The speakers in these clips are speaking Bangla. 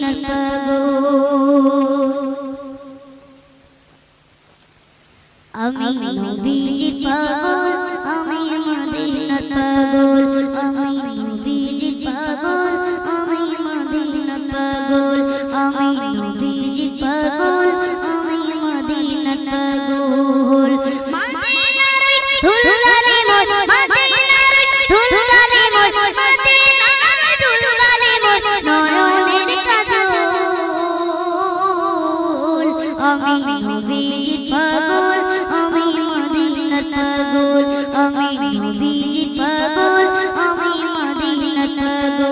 মদিনার পাগল আমি নবীজির পাগল আমি মদিনার পাগল আমি নবীজির পাগল আমি মদিনার পাগল আমি নবীজির পাগল আমি মদিনার পাগল মদিনার ধুলবালি মোর মদিনার ধুলবালি মোর মদিনার ধুলবালি মোর নয়নের কাজল আমি নবীজির পাগল আমি মদিনার পাগল আমি নবীজির পাগল আমি মদিনার পাগল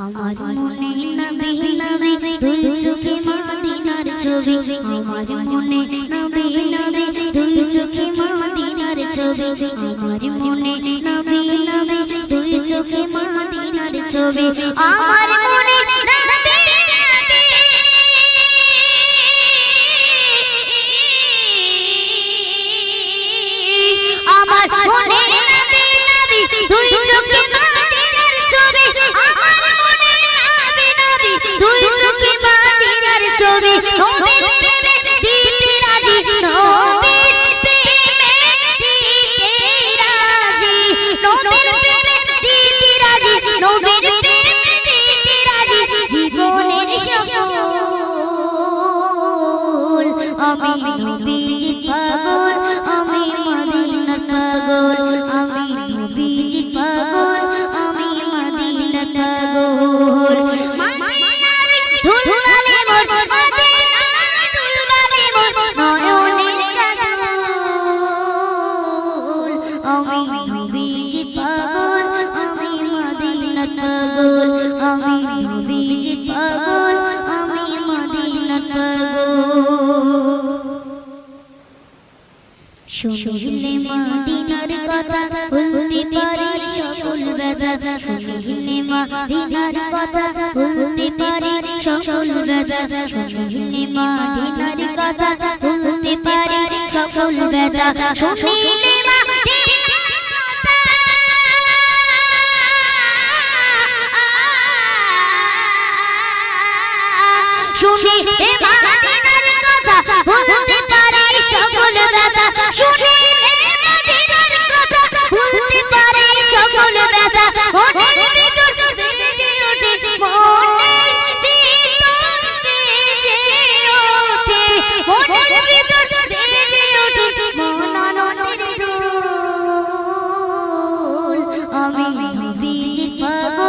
আমার মনে নবী নবী দুই চোখে মদিনার ছবি আমার মনে নবী নবী দুই চোখে মদিনার ছবি আমার মনে নবী নবী দুই চোখে মদিনার ছবি আমার মনে নবী আমার মনে নবী নবী দুই চোখে মদিনার ছবি আমার মনে নবী নবী দুই চোখে মদিনার ছবি নবীর প্রেমে দিতে রাজি নবীর প্রেমে দিতে রাজি নবীর প্রেমে দিতে রাজি নবীর প্রেমে দিতে রাজি জীবনের সকল আমি নবীজির পাগল আমি মদিনার পাগল আমি নবীজির পাগল আমি মদিনার পাগল মদিনার ধুলবালি মোর মদিনার ধুলবালি মোর নয়নের কাজল আমি নবীজির পাগল আমি মদিনার পাগল আমি নবীজির পাগল আমি মদিনার পাগল শুনিলে মদিনার কথা ভুলতে পারি সকল ব্যথা শুনিলে মদিনার কথা ভুলতে পারি সকল ব্যথা শুনিলে মদিনার কথা ভুলতে পারি সকল ব্যথা শুনিলে মদিনার কথা শুনিলে মদিনার কথা ভুলতে পারি সকল ব্যথা শুনিলে মদিনার কথা ভুলতে পারি সকল ব্যথা